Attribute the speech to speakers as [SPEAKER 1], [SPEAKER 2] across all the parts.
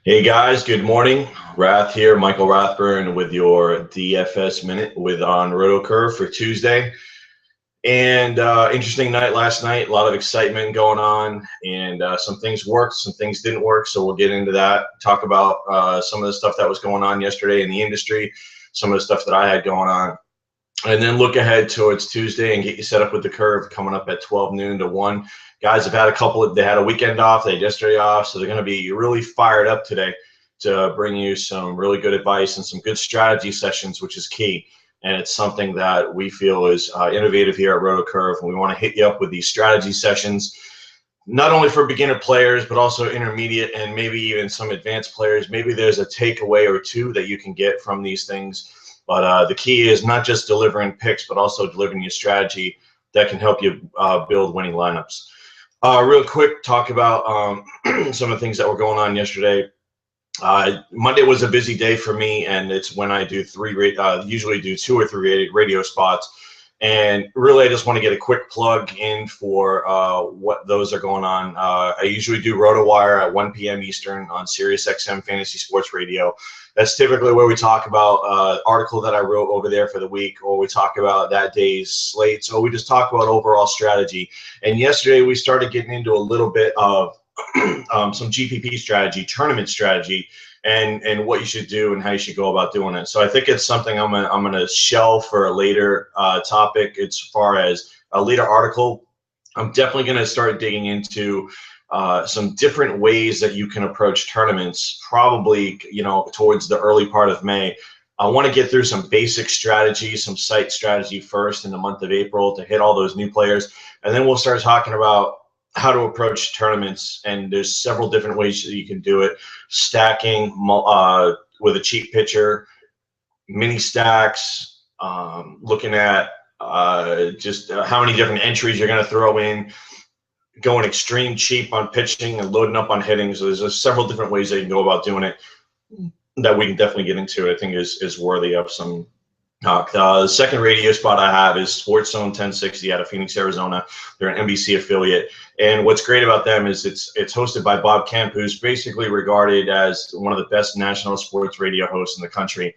[SPEAKER 1] Hey guys, good morning. Rath here, Michael Rathburn with your DFS Minute on RotoCurve for Tuesday. And interesting night last night, a lot of excitement going on, and some things worked, some things didn't work, so we'll get into that, talk about some of the stuff that was going on yesterday in the industry, some of the stuff that I had going on, and then look ahead towards Tuesday and get you set up with the curve coming up at 12 noon to 1. Guys have had they had a weekend off, they had yesterday off, so they're going to be really fired up today to bring you some really good advice and some good strategy sessions, which is key. And it's something that we feel is innovative here at RotoCurve, and we want to hit you up with these strategy sessions, not only for beginner players, but also intermediate and maybe even some advanced players. Maybe there's a takeaway or two that you can get from these things. But the key is not just delivering picks, but also delivering your strategy that can help you build winning lineups. Real quick, talk about some of the things that were going on yesterday. Monday was a busy day for me, and it's when I do usually do 2 or 3 radio spots. And really, I just want to get a quick plug in for what those are going on. I usually do RotoWire at 1 p.m. Eastern on SiriusXM Fantasy Sports Radio. That's typically where we talk about article that I wrote over there for the week, or we talk about that day's slates, or we just talk about overall strategy. And yesterday, we started getting into a little bit of some GPP strategy, tournament strategy, and what you should do and how you should go about doing it. So I think it's something I'm gonna shelve for a later topic. As far as a later article, I'm definitely gonna start digging into some different ways that you can approach tournaments, probably towards the early part of May. I want to get through some basic strategy, some site strategy first in the month of April to hit all those new players, and then we'll start talking about how to approach tournaments. And there's several different ways that you can do it: stacking with a cheap pitcher, mini stacks, looking at just how many different entries you're going to throw in, going extreme cheap on pitching and loading up on hitting. So there's several different ways that you can go about doing it that we can definitely get into. I think is worthy of some talk. The second radio spot I have is Sports Zone 1060 out of Phoenix, Arizona. They're an NBC affiliate, and what's great about them is it's hosted by Bob Kemp, who's basically regarded as one of the best national sports radio hosts in the country.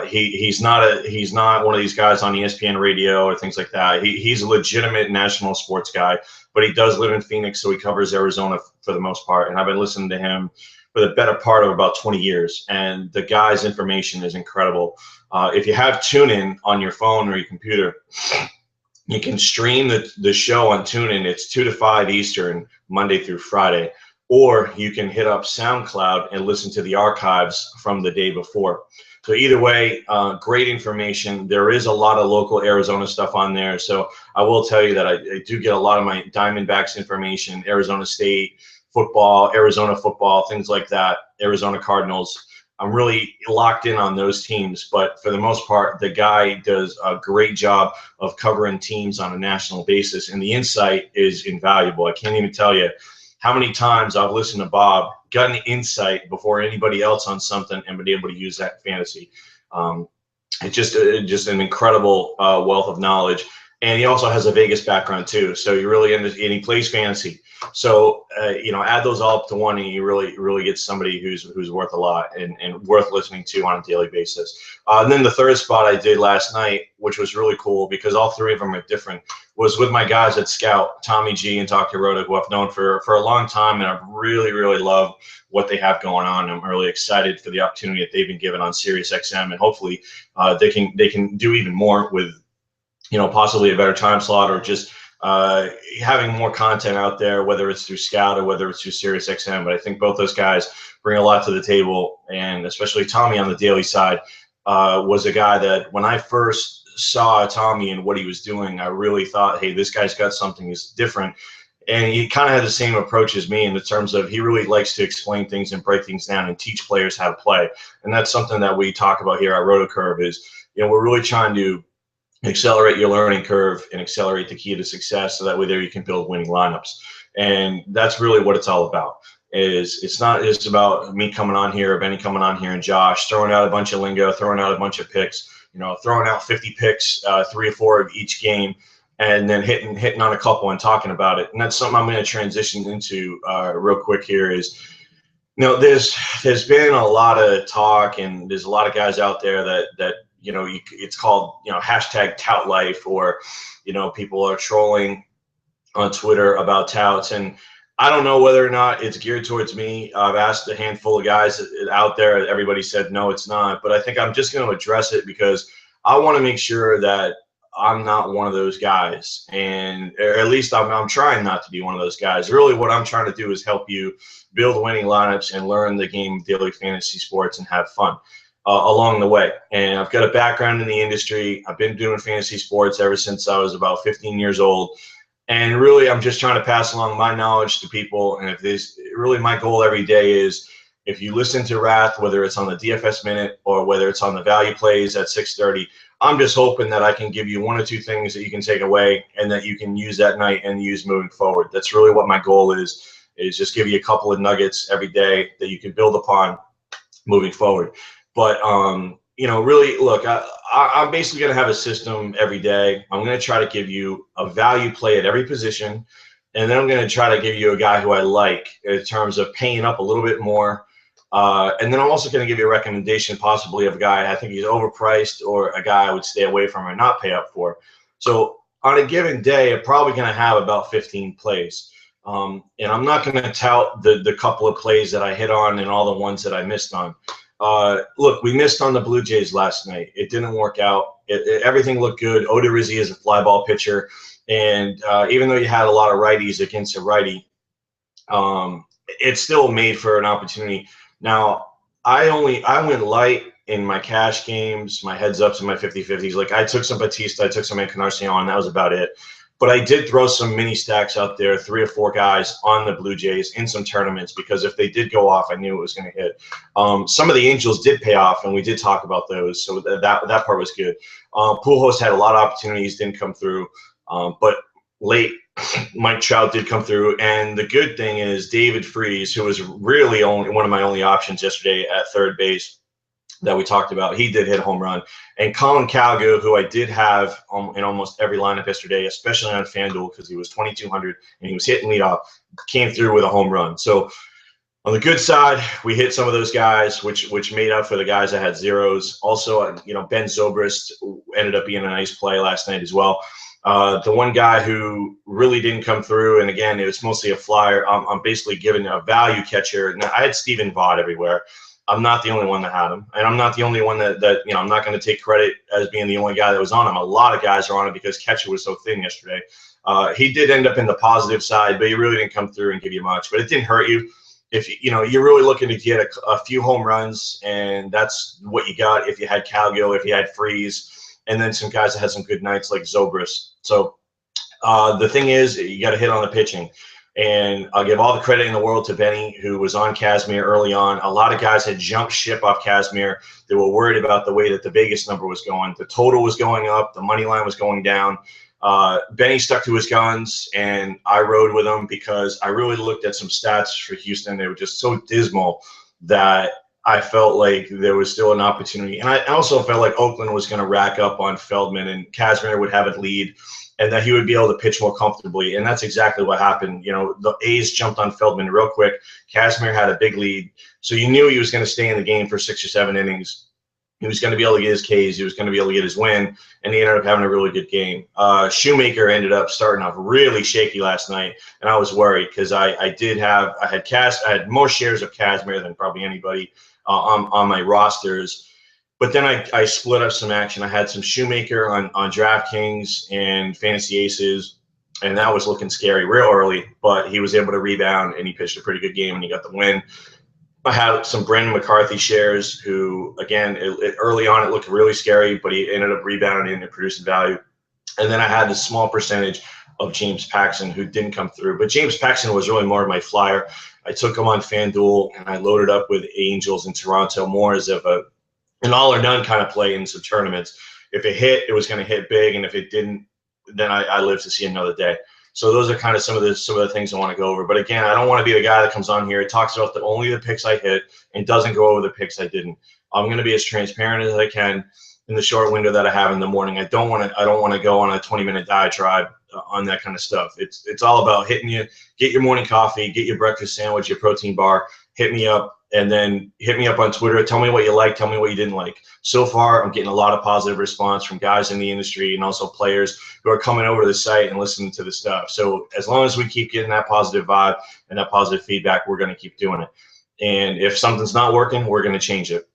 [SPEAKER 1] He's not one of these guys on ESPN radio or things like that. He's a legitimate national sports guy, but he does live in Phoenix, so he covers Arizona for the most part. And I've been listening to him for the better part of about 20 years, and the guy's information is incredible. If you have TuneIn on your phone or your computer, you can stream the show on TuneIn. It's 2 to 5 Eastern, Monday through Friday. Or you can hit up SoundCloud and listen to the archives from the day before. So either way, great information. There is a lot of local Arizona stuff on there. So I will tell you that I do get a lot of my Diamondbacks information, Arizona State football, Arizona football, things like that, Arizona Cardinals. I'm really locked in on those teams, but for the most part, the guy does a great job of covering teams on a national basis, and the insight is invaluable. I can't even tell you how many times I've listened to Bob, gotten insight before anybody else on something, and been able to use that in fantasy. It's just an incredible wealth of knowledge. And he also has a Vegas background too, so you really and he plays fantasy. So add those all up to one, and you really get somebody who's worth a lot and worth listening to on a daily basis. And then the third spot I did last night, which was really cool because all three of them are different, was with my guys at Scout, Tommy G and Dr. Rhoda, who I've known for a long time, and I really love what they have going on. I'm really excited for the opportunity that they've been given on SiriusXM, and hopefully they can do even more with possibly a better time slot, or just having more content out there, whether it's through Scout or whether it's through SiriusXM. But I think both those guys bring a lot to the table, and especially Tommy on the daily side was a guy that when I first saw Tommy and what he was doing, I really thought, hey, this guy's got something that's different. And he kind of had the same approach as me in the terms of he really likes to explain things and break things down and teach players how to play. And that's something that we talk about here at RotoCurve is, we're really trying to accelerate your learning curve and accelerate the key to success, so that way there you can build winning lineups. And that's really what it's all about. It's not just about me coming on here, or Benny coming on here, and Josh throwing out a bunch of lingo, throwing out a bunch of picks, throwing out 50 picks, 3 or 4 of each game, and then hitting on a couple and talking about it. And that's something I'm going to transition into real quick here is No, there's been a lot of talk, and there's a lot of guys out there that it's called hashtag tout life, or people are trolling on Twitter about touts, and I don't know whether or not it's geared towards me. I've asked a handful of guys out there. Everybody said no, it's not. But I think I'm just going to address it because I want to make sure that I'm not one of those guys, and or at least I'm trying not to be one of those guys. Really, what I'm trying to do is help you build winning lineups and learn the game of daily fantasy sports and have fun along the way. And I've got a background in the industry. I've been doing fantasy sports ever since I was about 15 years old. And really, I'm just trying to pass along my knowledge to people. And if there's really, my goal every day is, if you listen to Rath, whether it's on the DFS Minute or whether it's on the value plays at 6:30, I'm just hoping that I can give you one or two things that you can take away and that you can use that night and use moving forward. That's really what my goal is just give you a couple of nuggets every day that you can build upon moving forward. But really, look, I'm basically going to have a system every day. I'm going to try to give you a value play at every position, and then I'm going to try to give you a guy who I like in terms of paying up a little bit more. And then I'm also going to give you a recommendation possibly of a guy I think he's overpriced, or a guy I would stay away from or not pay up for. So on a given day, I'm probably going to have about 15 plays. And I'm not going to tout the couple of plays that I hit on and all the ones that I missed on. Look, we missed on the Blue Jays last night. It didn't work out. Everything looked good. Odorizzi is a fly ball pitcher. And even though you had a lot of righties against a righty, it still made for an opportunity. Now, I went light in my cash games, my heads ups, and my 50-50s. Like, I took some Batista, I took some Encarnacion, and that was about it. But I did throw some mini stacks out there, 3 or 4 guys on the Blue Jays in some tournaments, because if they did go off, I knew it was going to hit. Some of the Angels did pay off, and we did talk about those, so that part was good. Pujols had a lot of opportunities, didn't come through, but late Mike Trout did come through. And the good thing is David Freese, who was really one of my only options yesterday at third base that we talked about, he did hit a home run. And Colin Calgo, who I did have in almost every lineup yesterday, especially on FanDuel because he was 2,200 and he was hitting leadoff, came through with a home run. So on the good side, we hit some of those guys, which made up for the guys that had zeros. Also, Ben Zobrist ended up being a nice play last night as well. The one guy who really didn't come through, and again, it was mostly a flyer, I'm basically giving a value catcher. Now, I had Stephen Vaught everywhere. I'm not the only one that had him, and I'm not the only one that I'm not going to take credit as being the only guy that was on him. A lot of guys are on it because catcher was so thin yesterday. He did end up in the positive side, but he really didn't come through and give you much. But it didn't hurt you. If you're really looking to get a few home runs, and that's what you got if you had Calgill, if you had Freeze, and then some guys that had some good nights like Zobrist. So the thing is, you got to hit on the pitching. And I'll give all the credit in the world to Benny, who was on Kazmir early on. A lot of guys had jumped ship off Kazmir. They were worried about the way that the Vegas number was going. The total was going up. The money line was going down. Benny stuck to his guns, and I rode with him because I really looked at some stats for Houston. They were just so dismal that I felt like there was still an opportunity. And I also felt like Oakland was going to rack up on Feldman, and Kazmir would have a lead, and that he would be able to pitch more comfortably. And that's exactly what happened. The A's jumped on Feldman real quick. Kazmir had a big lead. So you knew he was going to stay in the game for 6 or 7 innings. He was going to be able to get his Ks. He was going to be able to get his win. And he ended up having a really good game. Shoemaker ended up starting off really shaky last night. And I was worried because I had more shares of Kazmir than probably anybody on my rosters. But then I split up some action. I had some Shoemaker on DraftKings and Fantasy Aces, and that was looking scary real early. But he was able to rebound, and he pitched a pretty good game, and he got the win. I had some Brendan McCarthy shares who, again, early on it looked really scary, but he ended up rebounding and producing value. And then I had a small percentage of James Paxton who didn't come through. But James Paxton was really more of my flyer. I took him on FanDuel, and I loaded up with Angels in Toronto more as of an all or none kind of play in some tournaments. If it hit, it was going to hit big, and if it didn't, then I live to see another day. So those are kind of some of the things I want to go over. But again, I don't want to be the guy that comes on here, talks about only the picks I hit, and doesn't go over the picks I didn't. I'm going to be as transparent as I can in the short window that I have in the morning. I don't want to go on a 20-minute diatribe on that kind of stuff. It's all about hitting you, get your morning coffee, get your breakfast sandwich, your protein bar, hit me up, and then hit me up on Twitter. Tell me what you like. Tell me what you didn't like. So far, I'm getting a lot of positive response from guys in the industry and also players who are coming over to the site and listening to the stuff. So as long as we keep getting that positive vibe and that positive feedback, we're going to keep doing it. And if something's not working, we're going to change it.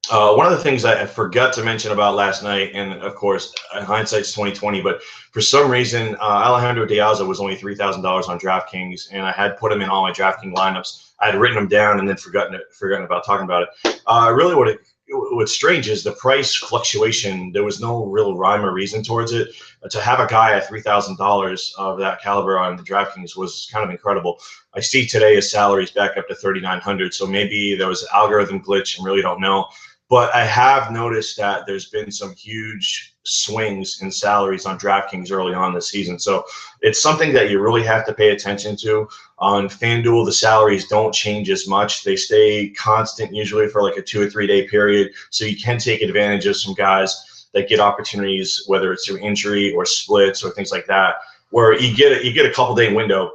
[SPEAKER 1] One of the things I forgot to mention about last night, and of course, hindsight's 2020, but for some reason, Alejandro Diaz was only $3,000 on DraftKings, and I had put him in all my DraftKings lineups. I had written him down and then forgotten about talking about it. Really, what's strange is the price fluctuation. There was no real rhyme or reason towards it. To have a guy at $3,000 of that caliber on the DraftKings was kind of incredible. I see today his salary is back up to $3,900, so maybe there was an algorithm glitch and really don't know. But I have noticed that there's been some huge swings in salaries on DraftKings early on this season. So it's something that you really have to pay attention to. On FanDuel, the salaries don't change as much. They stay constant usually for like a 2 or 3 day period. So you can take advantage of some guys that get opportunities, whether it's through injury or splits or things like that, where you get a couple day window.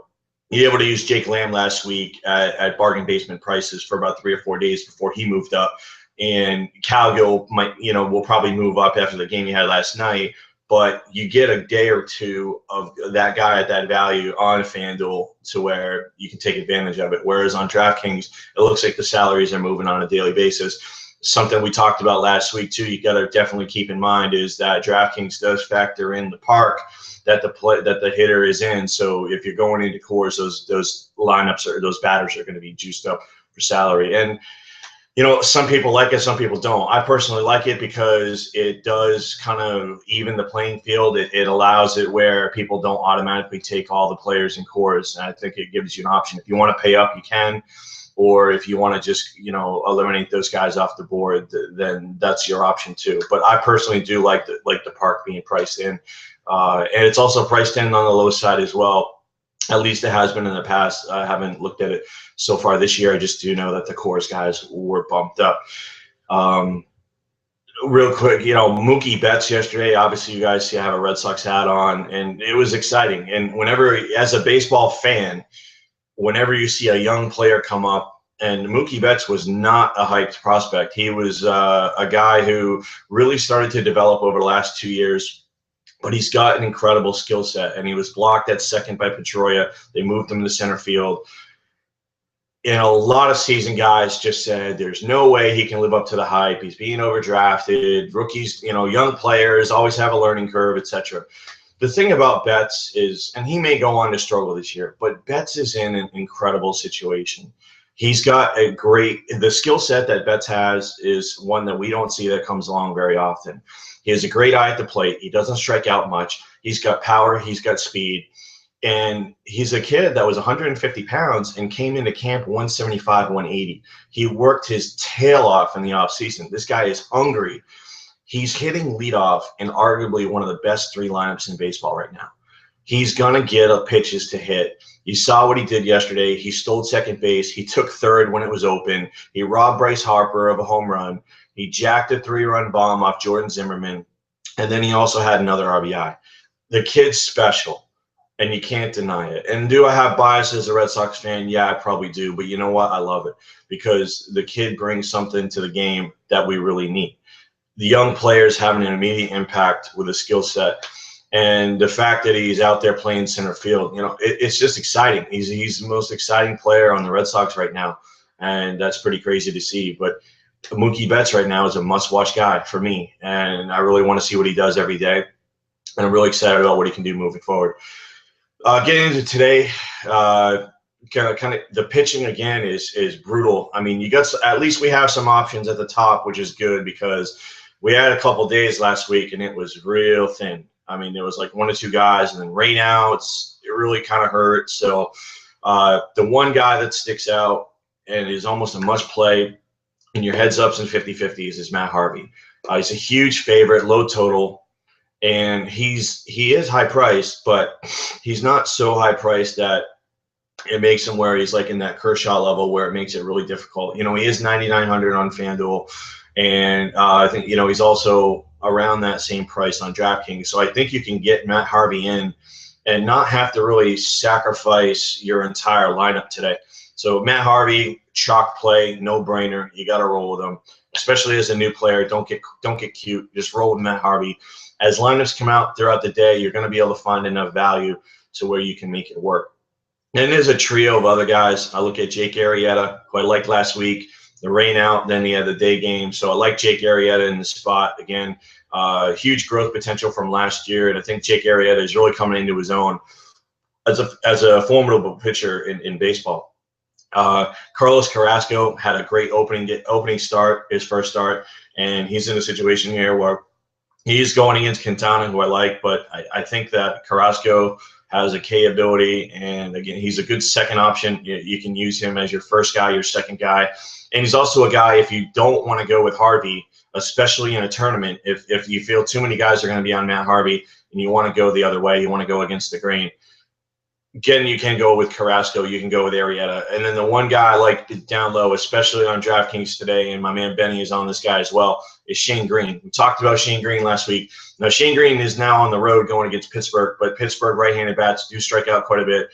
[SPEAKER 1] You're able to use Jake Lamb last week at bargain basement prices for about 3 or 4 days before he moved up. And Calgill will probably move up after the game he had last night, but you get a day or two of that guy at that value on FanDuel to where you can take advantage of it. Whereas on DraftKings, it looks like the salaries are moving on a daily basis. Something we talked about last week too, you got to definitely keep in mind is that DraftKings does factor in the park that the hitter is in. So if you're going into cores, those lineups or those batters are going to be juiced up for salary. And some people like it, some people don't. I personally like it because it does kind of even the playing field. It allows it where people don't automatically take all the players in cores. And I think it gives you an option. If you want to pay up, you can. Or if you want to just, eliminate those guys off the board, then that's your option too. But I personally do like the park being priced in. And it's also priced in on the low side as well. At least it has been in the past. I haven't looked at it so far this year. I just do know that the cores guys were bumped up. Real quick, Mookie Betts yesterday. Obviously, you guys see I have a Red Sox hat on, and it was exciting. And whenever, as a baseball fan, whenever you see a young player come up, and Mookie Betts was not a hyped prospect. He was a guy who really started to develop over the last 2 years. But he's got an incredible skill set, and he was blocked at second by Pedroia. They moved him to center field. And a lot of seasoned guys just said there's no way he can live up to the hype. He's being overdrafted. Rookies, young players always have a learning curve, etc. The thing about Betts is, and he may go on to struggle this year, but Betts is in an incredible situation. He's got the skill set that Betts has is one that we don't see that comes along very often. He has a great eye at the plate. He doesn't strike out much. He's got power. He's got speed. And he's a kid that was 150 pounds and came into camp 175, 180. He worked his tail off in the offseason. This guy is hungry. He's hitting leadoff in arguably one of the best 3 lineups in baseball right now. He's going to get pitches to hit. You saw what he did yesterday. He stole second base. He took third when it was open. He robbed Bryce Harper of a home run. He jacked a 3-run bomb off Jordan Zimmerman. And then he also had another RBI. The kid's special, and you can't deny it. And do I have bias as a Red Sox fan? Yeah, I probably do. But you know what? I love it because the kid brings something to the game that we really need. The young players having an immediate impact with a skill set. And the fact that he's out there playing center field, it's just exciting. He's the most exciting player on the Red Sox right now, and that's pretty crazy to see. But Mookie Betts right now is a must-watch guy for me, and I really want to see what he does every day. And I'm really excited about what he can do moving forward. Getting into today, kind of the pitching again is brutal. I mean, at least we have some options at the top, which is good because we had a couple days last week and it was real thin. I mean, there was like 1 or 2 guys, and then rain outs. It really kind of hurt. So the one guy that sticks out and is almost a must play in your heads ups and 50-50s is Matt Harvey. He's a huge favorite, low total, and he is high priced, but he's not so high priced that it makes him where he's like in that Kershaw level where it makes it really difficult. He is 9,900 on FanDuel, and I think he's also around that same price on DraftKings. So I think you can get Matt Harvey in and not have to really sacrifice your entire lineup today. So Matt Harvey, chalk play, no brainer. You got to roll with him, especially as a new player. Don't get cute. Just roll with Matt Harvey. As lineups come out throughout the day, you're going to be able to find enough value to where you can make it work. And there's a trio of other guys. I look at Jake Arrieta, who I liked last week. The rain out, then he had the day game. So I like Jake Arrieta in the spot. Again, huge growth potential from last year. And I think Jake Arrieta is really coming into his own as a formidable pitcher in baseball. Carlos Carrasco had a great opening start, his first start. And he's in a situation here where he's going against Quintana, who I like. But I think that Carrasco has a K ability, and again, he's a good second option. You can use him as your first guy, your second guy, and he's also a guy if you don't want to go with Harvey, especially in a tournament. If you feel too many guys are going to be on Matt Harvey and you want to go the other way, you want to go against the grain. Again, you can go with Carrasco, you can go with Arrieta, and then the one guy I like down low, especially on DraftKings today, and my man Benny is on this guy as well, is Shane Green. We talked about Shane Green last week. Now, Shane Green is now on the road going against Pittsburgh, but Pittsburgh right-handed bats do strike out quite a bit.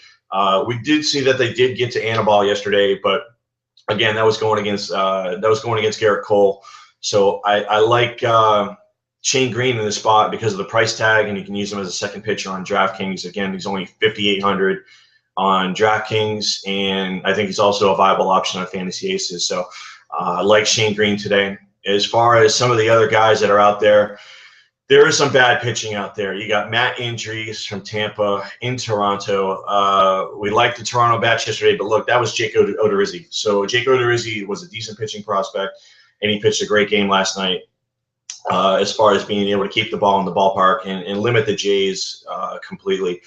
[SPEAKER 1] We did see that they did get to Anibal yesterday, but again, that was going against Garrett Cole. So I like Shane Green in the spot because of the price tag, and you can use him as a second pitcher on DraftKings. Again, he's only 5,800 on DraftKings, and I think he's also a viable option on Fantasy Aces. So I like Shane Green today. As far as some of the other guys that are out there, there is some bad pitching out there. You got Matt Andrews from Tampa in Toronto. We liked the Toronto bats yesterday, but look, that was Jake Odorizzi. So Jake Odorizzi was a decent pitching prospect, and he pitched a great game last night. As far as being able to keep the ball in the ballpark and limit the Jays completely.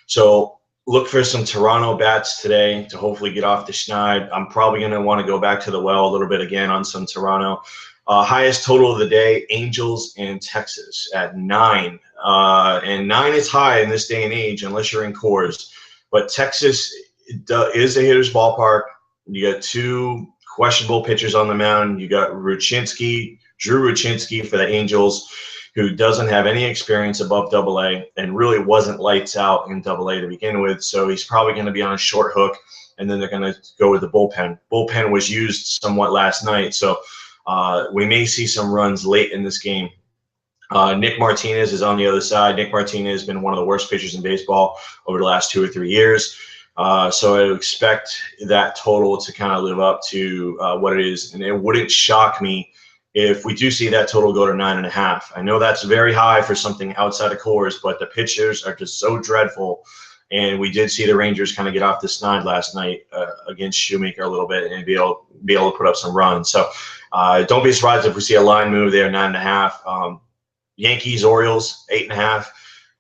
[SPEAKER 1] So look for some Toronto bats today to hopefully get off the schneid. I'm probably going to want to go back to the well a little bit again on some Toronto. Highest total of the day, Angels and Texas at 9. And 9 is high in this day and age unless you're in Coors. But Texas is a hitter's ballpark. You got two questionable pitchers on the mound. You got Drew Ruchinski for the Angels, who doesn't have any experience above Double-A and really wasn't lights out in Double-A to begin with. So he's probably going to be on a short hook, and then they're going to go with the bullpen. Bullpen was used somewhat last night, so we may see some runs late in this game. Nick Martinez is on the other side. Nick Martinez has been one of the worst pitchers in baseball over the last 2 or 3 years. So I would expect that total to kind of live up to what it is, and it wouldn't shock me if we do see that total go to 9.5. I know that's very high for something outside of Coors, but the pitchers are just so dreadful. And we did see the Rangers kind of get off the schneid last night against Shoemaker a little bit and be able to put up some runs. So don't be surprised if we see a line move there, 9.5. Yankees, Orioles, 8.5.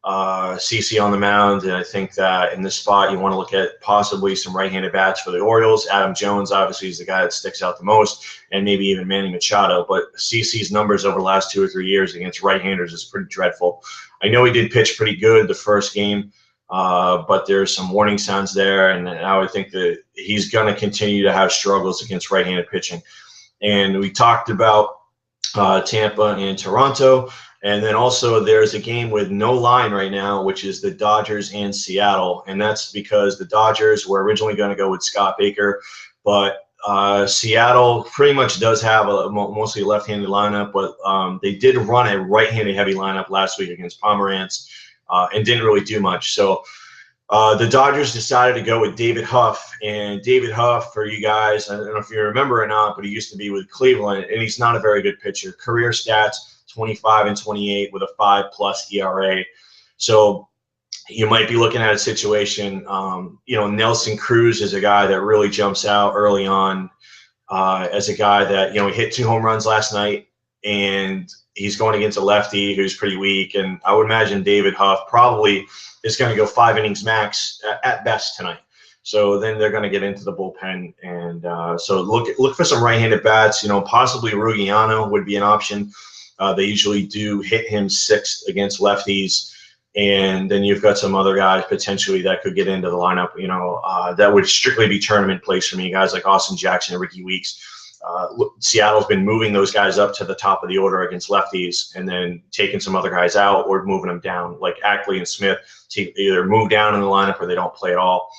[SPEAKER 1] CC on the mound, and I think that in this spot you want to look at possibly some right-handed bats for the Orioles. Adam Jones obviously is the guy that sticks out the most, and maybe even Manny Machado. But CC's numbers over the last 2 or 3 years against right-handers is pretty dreadful. I know he did pitch pretty good the first game, but there's some warning signs there, and I would think that he's going to continue to have struggles against right-handed pitching. And we talked about Tampa and Toronto. And then also there's a game with no line right now, which is the Dodgers and Seattle. And that's because the Dodgers were originally going to go with Scott Baker, but Seattle pretty much does have a mostly left-handed lineup, but they did run a right-handed heavy lineup last week against Pomerantz and didn't really do much. So the Dodgers decided to go with David Huff. And David Huff, for you guys, I don't know if you remember or not, but he used to be with Cleveland, and he's not a very good pitcher. Career stats, 25 and 28 with a 5+ ERA. So you might be looking at a situation, Nelson Cruz is a guy that really jumps out early on as a guy that, he hit 2 home runs last night, and he's going against a lefty who's pretty weak. And I would imagine David Huff probably is going to go 5 innings max at best tonight. So then they're going to get into the bullpen. And so look for some right-handed bats, possibly Ruggiano would be an option. They usually do hit him 6th against lefties, and then you've got some other guys potentially that could get into the lineup. That would strictly be tournament plays for me. Guys like Austin Jackson and Ricky Weeks. Seattle's been moving those guys up to the top of the order against lefties and then taking some other guys out or moving them down, like Ackley and Smith, to either move down in the lineup or they don't play at all.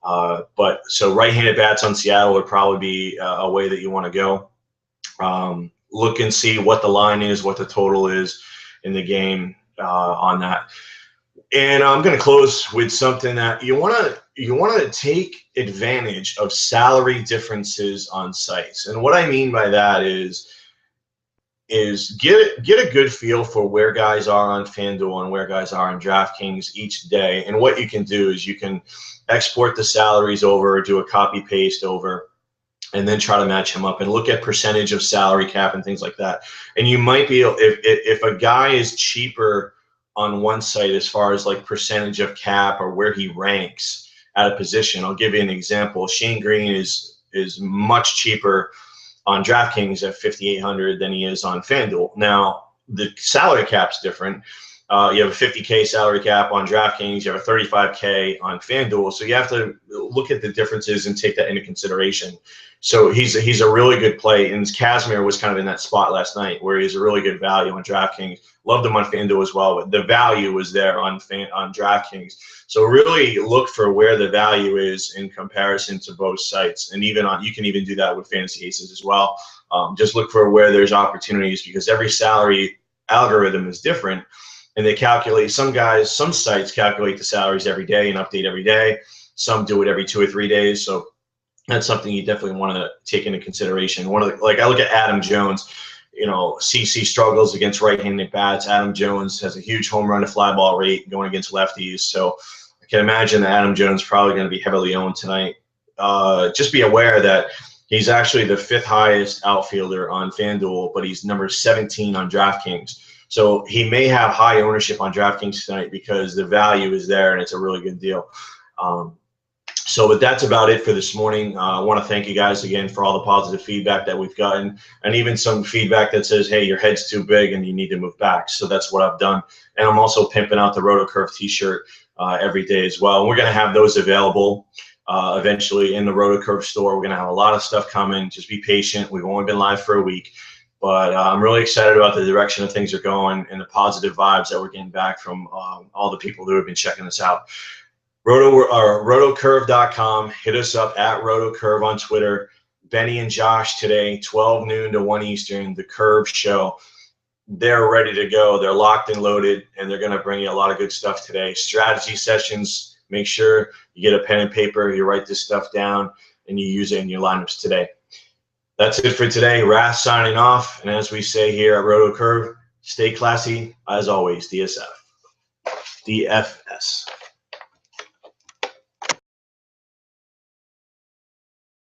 [SPEAKER 1] But so right-handed bats on Seattle would probably be a way that you want to go. Look and see what the line is, what the total is in the game on that. And I'm going to close with something that you want to take advantage of salary differences on sites. And what I mean by that is get a good feel for where guys are on FanDuel and where guys are on DraftKings each day. And what you can do is you can export the salaries over, do a copy paste over, and then try to match him up and look at percentage of salary cap and things like that. And you might be, if a guy is cheaper on one site as far as like percentage of cap or where he ranks at a position. I'll give you an example. Shane Green is much cheaper on DraftKings at 5,800 than he is on FanDuel. Now, the salary cap's different. You have a 50K salary cap on DraftKings. You have a 35K on FanDuel. So you have to look at the differences and take that into consideration. So he's a really good play. And Kazmir was kind of in that spot last night where he's a really good value on DraftKings. Loved him on FanDuel as well, but the value was there on DraftKings. So really look for where the value is in comparison to both sites. And even you can even do that with Fantasy Aces as well. Just look for where there's opportunities because every salary algorithm is different. And they calculate, some sites calculate the salaries every day and update every day. Some do it every 2 or 3 days. So that's something you definitely want to take into consideration. Like I look at Adam Jones, CC struggles against right-handed bats. Adam Jones has a huge home run to fly ball rate going against lefties. So I can imagine that Adam Jones is probably going to be heavily owned tonight. Just be aware that he's actually the 5th highest outfielder on FanDuel, but he's number 17 on DraftKings. So he may have high ownership on DraftKings tonight because the value is there and it's a really good deal. But that's about it for this morning. I want to thank you guys again for all the positive feedback that we've gotten and even some feedback that says, hey, your head's too big and you need to move back. So that's what I've done. And I'm also pimping out the RotoCurve t-shirt every day as well. And we're going to have those available eventually in the RotoCurve store. We're going to have a lot of stuff coming. Just be patient. We've only been live for a week. But I'm really excited about the direction that things are going and the positive vibes that we're getting back from all the people who have been checking us out. Rotocurve.com. Hit us up at RotoCurve on Twitter. Benny and Josh today, 12 noon to 1 Eastern, the Curve Show. They're ready to go. They're locked and loaded, and they're going to bring you a lot of good stuff today. Strategy sessions. Make sure you get a pen and paper. You write this stuff down, and you use it in your lineups today. That's it for today. Rath signing off. And as we say here at RotoCurve, stay classy. As always, DFS.